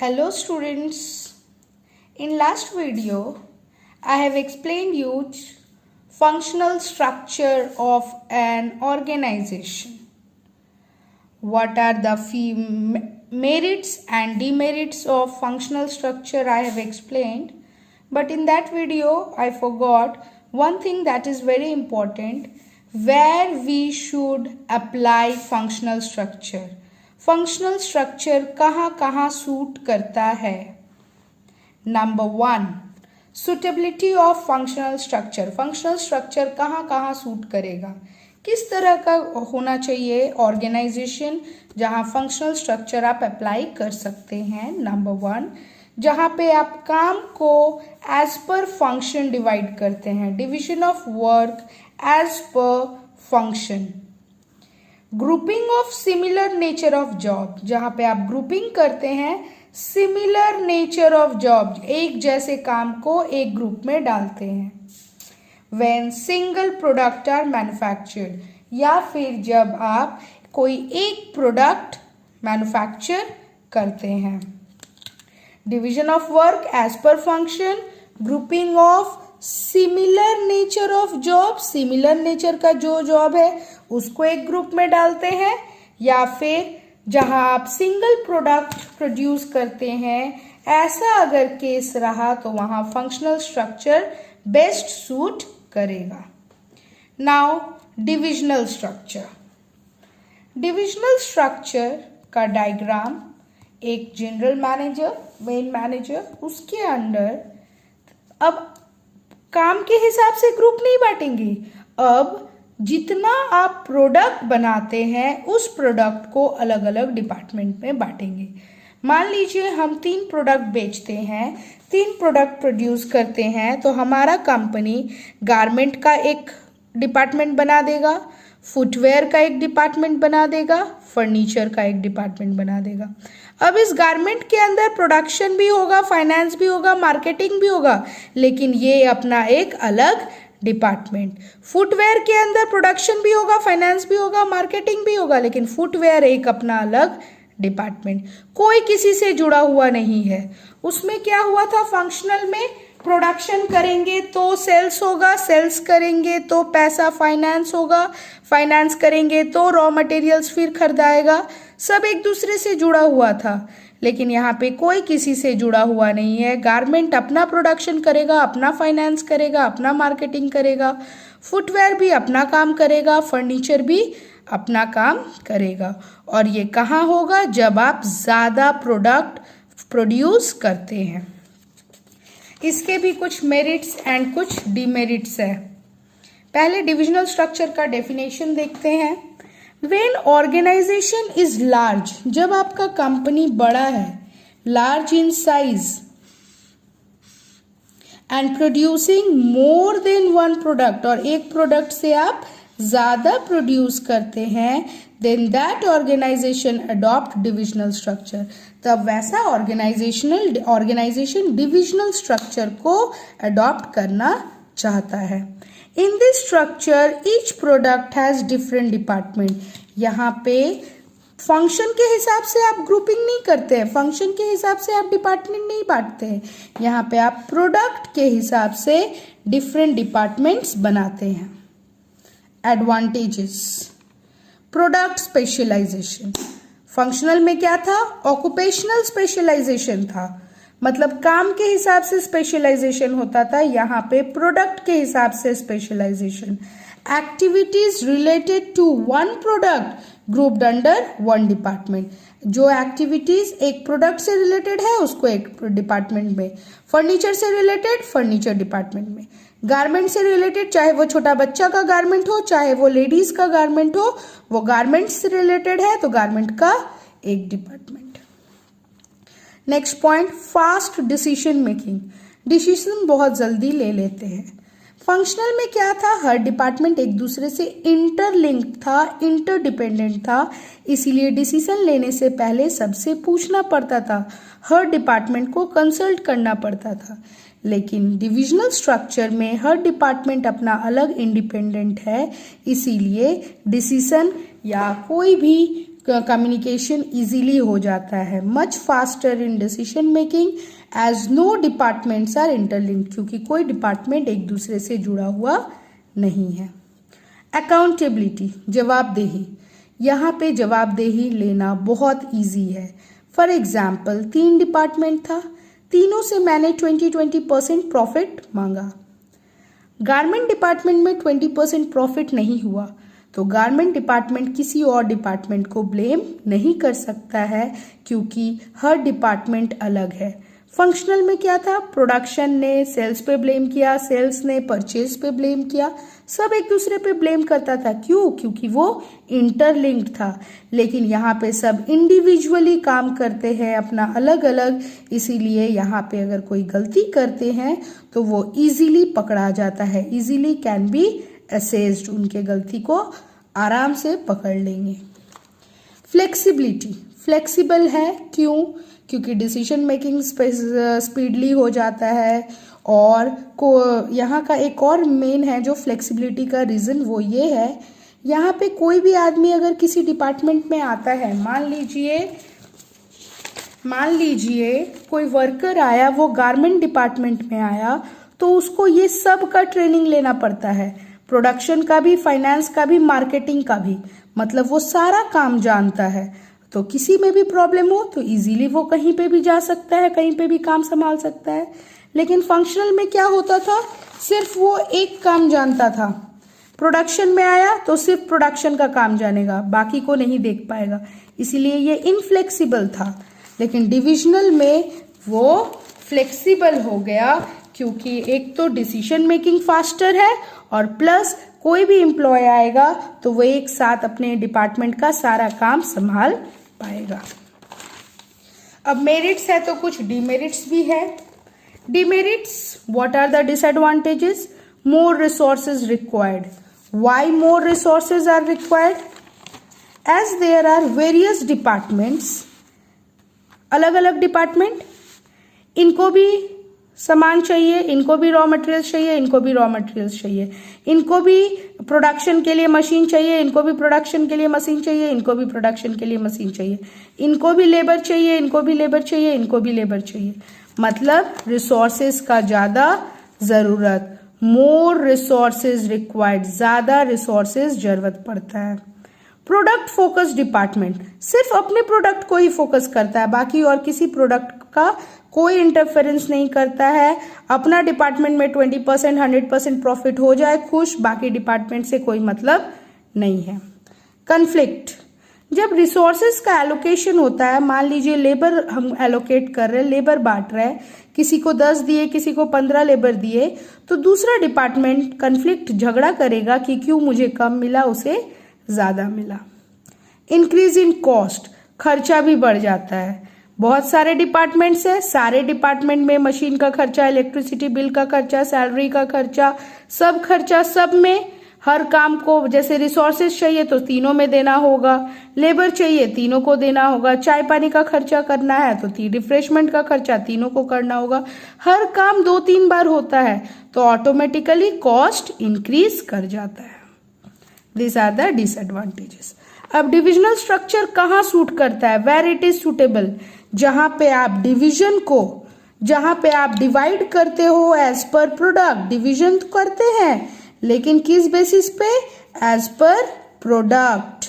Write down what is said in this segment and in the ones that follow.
Hello students, in last video I have explained you functional structure of an organization. What are the merits and demerits of functional structure I have explained, but in that video I forgot one thing that is very important, where we should apply functional structure. Functional structure कहाँ कहाँ suit करता है? Number 1, suitability of functional structure. Functional structure कहाँ कहाँ suit करेगा? किस तरह का होना चाहिए ऑर्गेनाइजेशन जहाँ फंक्शनल स्ट्रक्चर आप अप्लाई कर सकते हैं? नंबर 1, जहाँ पे आप काम को एज पर फंक्शन डिवाइड करते हैं, division of work as per function. Grouping of similar nature of job, जहां पे आप ग्रुपिंग करते हैं सिमिलर नेचर ऑफ जॉब, एक जैसे काम को एक ग्रुप में डालते हैं. When single product are manufactured, या फिर जब आप कोई एक प्रोडक्ट मैन्युफैक्चर करते हैं. Division of work as per function, grouping of similar nature of job, similar nature का जो जॉब है उसको एक ग्रुप में डालते हैं. या फिर जहां आप सिंगल प्रोडक्ट प्रोड्यूस करते हैं, ऐसा अगर केस रहा तो वहां फंक्शनल स्ट्रक्चर बेस्ट सूट करेगा. Now divisional structure. Divisional structure का डायग्राम, एक जनरल मैनेजर, मेन मैनेजर, उसके अंडर अब काम के हिसाब से ग्रुप नहीं बांटेंगे. अब जितना आप प्रोडक्ट बनाते हैं उस प्रोडक्ट को अलग अलग डिपार्टमेंट में बांटेंगे. मान लीजिए हम 3 प्रोडक्ट बेचते हैं, 3 प्रोडक्ट प्रोड्यूस करते हैं, तो हमारा कंपनी गारमेंट का एक डिपार्टमेंट बना देगा, फुटवेयर का एक डिपार्टमेंट बना देगा, फर्नीचर का एक डिपार्टमेंट बना देगा. अब इस गारमेंट के अंदर प्रोडक्शन भी होगा, फाइनेंस भी होगा, मार्केटिंग भी होगा, लेकिन ये अपना एक अलग डिपार्टमेंट. फुटवेयर के अंदर प्रोडक्शन भी होगा, फाइनेंस भी होगा, मार्केटिंग भी होगा, लेकिन फुटवेयर एक अपना अलग डिपार्टमेंट. कोई किसी से जुड़ा हुआ नहीं है. उसमें क्या हुआ था? फंक्शनल में प्रोडक्शन करेंगे तो सेल्स होगा, सेल्स करेंगे तो पैसा फाइनेंस होगा, फाइनेंस करेंगे तो रॉ मटेरियल्स फिर खरीदाएगा. सब एक दूसरे से जुड़ा हुआ था, लेकिन यहाँ पे कोई किसी से जुड़ा हुआ नहीं है. गारमेंट अपना प्रोडक्शन करेगा, अपना फाइनेंस करेगा, अपना मार्केटिंग करेगा, फुटवेयर भी अपना काम करेगा, फर्नीचर भी अपना काम करेगा. और ये कहाँ होगा? जब आप ज़्यादा प्रोडक्ट प्रोड्यूस करते हैं. इसके भी कुछ मेरिट्स एंड कुछ डिमेरिट्स है. पहले डिविजनल स्ट्रक्चर का डेफिनेशन देखते हैं. When organization is large, जब आपका कंपनी बड़ा है, large in size and producing more than one product, और एक प्रोडक्ट से आप ज़्यादा प्रोड्यूस करते हैं, then that organization adopt divisional structure. तब वैसा ऑर्गेनाइजेशन डिविजनल स्ट्रक्चर को अडॉप्ट करना चाहता है. In this structure, each product has different department. यहाँ पे फंक्शन के हिसाब से आप ग्रुपिंग नहीं करते हैं, फंक्शन के हिसाब से आप डिपार्टमेंट नहीं बांटते हैं. यहाँ पे आप प्रोडक्ट के हिसाब से डिफरेंट डिपार्टमेंट्स बनाते हैं. एडवांटेजेस. Product specialisation. फंक्शनल में क्या था? ऑक्यूपेशनल स्पेशलाइजेशन था, मतलब काम के हिसाब से स्पेशलाइजेशन होता था. यहाँ पे प्रोडक्ट के हिसाब से specialisation. Activities related to one product grouped under one department. जो एक्टिविटीज एक प्रोडक्ट से रिलेटेड है उसको एक डिपार्टमेंट में, फर्नीचर से रिलेटेड फर्नीचर डिपार्टमेंट में, गारमेंट से रिलेटेड चाहे वो छोटा बच्चा का गारमेंट हो, चाहे वो लेडीज का गारमेंट हो, वो गारमेंट से रिलेटेड है तो गारमेंट का एक department. Next point, fast decision making. Decision बहुत जल्दी ले लेते हैं. फंक्शनल में क्या था? हर डिपार्टमेंट एक दूसरे से इंटरलिंक था, इंटरडिपेंडेंट था, इसीलिए डिसीजन लेने से पहले सबसे पूछना पड़ता था, हर डिपार्टमेंट को कंसल्ट करना पड़ता था. लेकिन डिविजनल स्ट्रक्चर में हर डिपार्टमेंट अपना अलग इंडिपेंडेंट है, इसीलिए डिसीजन या कोई भी कम्युनिकेशन इजीली हो जाता है। Much faster in decision making as no departments are interlinked, क्योंकि कोई डिपार्टमेंट एक दूसरे से जुड़ा हुआ नहीं है। अकाउंटेबिलिटी, जवाबदेही, यहाँ पे जवाबदेही लेना बहुत इजी है। फॉर एग्जाम्पल 3 डिपार्टमेंट था, तीनों से मैंने 20% प्रॉफिट मांगा। गारमेंट डिपार्टमेंट में 20% प्रॉफिट नहीं हुआ तो गारमेंट डिपार्टमेंट किसी और डिपार्टमेंट को ब्लेम नहीं कर सकता है, क्योंकि हर डिपार्टमेंट अलग है। फंक्शनल में क्या था, प्रोडक्शन ने सेल्स पे ब्लेम किया, सेल्स ने परचेज पे ब्लेम किया, सब एक दूसरे पे ब्लेम करता था। क्यों? क्योंकि वो इंटरलिंक्ड था। लेकिन यहाँ पे सब इंडिविजुअली काम करते हैं अपना अलग अलग, इसीलिए यहाँ पे अगर कोई गलती करते हैं तो वो इजीली पकड़ा जाता है, इजीली कैन बी असेस्ड, उनके गलती को आराम से पकड़ लेंगे। फ्लेक्सिबिलिटी, फ्लेक्सिबल है, क्यों? क्योंकि डिसीजन मेकिंग स्पीडली हो जाता है। और यहाँ का एक और मेन है जो फ्लेक्सिबिलिटी का रीज़न, वो ये है, यहाँ पे कोई भी आदमी अगर किसी डिपार्टमेंट में आता है, मान लीजिए कोई वर्कर आया, वो गारमेंट डिपार्टमेंट में आया, तो उसको ये सब का ट्रेनिंग लेना पड़ता है, प्रोडक्शन का भी, फाइनेंस का भी, मार्केटिंग का भी, मतलब वो सारा काम जानता है। तो किसी में भी प्रॉब्लम हो तो इजीली वो कहीं पे भी जा सकता है, कहीं पे भी काम संभाल सकता है। लेकिन फंक्शनल में क्या होता था, सिर्फ वो एक काम जानता था। प्रोडक्शन में आया तो सिर्फ प्रोडक्शन का काम जानेगा, बाकी को नहीं देख पाएगा, इसीलिए ये इनफ्लेक्सिबल था। लेकिन डिविजनल में वो फ्लेक्सिबल हो गया, क्योंकि एक तो डिसीजन मेकिंग फास्टर है और प्लस कोई भी एम्प्लॉय आएगा तो वो एक साथ अपने डिपार्टमेंट का सारा काम संभाल पाएगा। अब मेरिट्स है तो कुछ डिमेरिट्स भी है। Demerits, what are the disadvantages? More resources required. Why more resources are required? As there are various departments, अलग अलग डिपार्टमेंट, इनको भी सामान चाहिए, इनको भी रॉ मटेरियल्स चाहिए, इनको भी रॉ मटेरियल्स चाहिए, इनको भी प्रोडक्शन के लिए मशीन चाहिए, इनको भी प्रोडक्शन के लिए मशीन चाहिए, इनको भी प्रोडक्शन के लिए मशीन चाहिए, इनको भी लेबर चाहिए, इनको भी लेबर चाहिए, इनको भी लेबर चाहिए। मतलब रिसोर्सेज का ज्यादा जरूरत, मोर रिसोर्सेज रिक्वायर्ड, ज्यादा रिसोर्सेज जरूरत पड़ता है। प्रोडक्ट फोकस डिपार्टमेंट सिर्फ अपने प्रोडक्ट को ही फोकस करता है, बाकी और किसी प्रोडक्ट का कोई इंटरफेरेंस नहीं करता है। अपना डिपार्टमेंट में 20% 100% प्रॉफिट हो जाए खुश, बाकी डिपार्टमेंट से कोई मतलब नहीं है। कन्फ्लिक्ट, जब रिसोर्सेज का एलोकेशन होता है, मान लीजिए लेबर हम एलोकेट कर रहे हैं, लेबर बांट रहे हैं, किसी को 10 दिए, किसी को 15 लेबर दिए, तो दूसरा डिपार्टमेंट कन्फ्लिक्ट झगड़ा करेगा कि क्यों मुझे कम मिला, उसे ज्यादा मिला। इंक्रीज इन कॉस्ट, खर्चा भी बढ़ जाता है। बहुत सारे डिपार्टमेंट्स है, सारे डिपार्टमेंट में मशीन का खर्चा, इलेक्ट्रिसिटी बिल का खर्चा, सैलरी का खर्चा, सब में हर काम को, जैसे रिसोर्सेज चाहिए तो तीनों में देना होगा, लेबर चाहिए तीनों को देना होगा, चाय पानी का खर्चा करना है तो रिफ्रेशमेंट का खर्चा तीनों को करना होगा, हर काम 2-3 बार होता है तो ऑटोमेटिकली कॉस्ट इंक्रीज कर जाता है। These are the disadvantages. अब डिविजनल स्ट्रक्चर कहाँ सूट करता है? वेयर इट इज सुटेबल, जहां पे आप डिवीजन को, जहां पे आप डिवाइड करते हो एज पर प्रोडक्ट, डिवीजन तो करते हैं लेकिन किस बेसिस पे? As per product.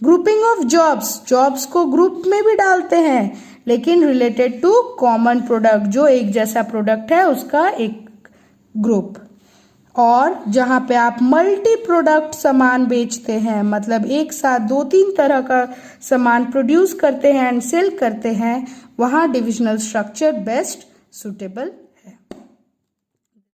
Grouping of jobs, jobs को ग्रुप में भी डालते हैं लेकिन रिलेटेड टू कॉमन प्रोडक्ट, जो एक जैसा प्रोडक्ट है उसका एक ग्रुप। और जहां पे आप मल्टी प्रोडक्ट सामान बेचते हैं, मतलब एक साथ 2-3 तरह का सामान प्रोड्यूस करते हैं एंड सेल करते हैं, वहां डिविजनल स्ट्रक्चर बेस्ट सुटेबल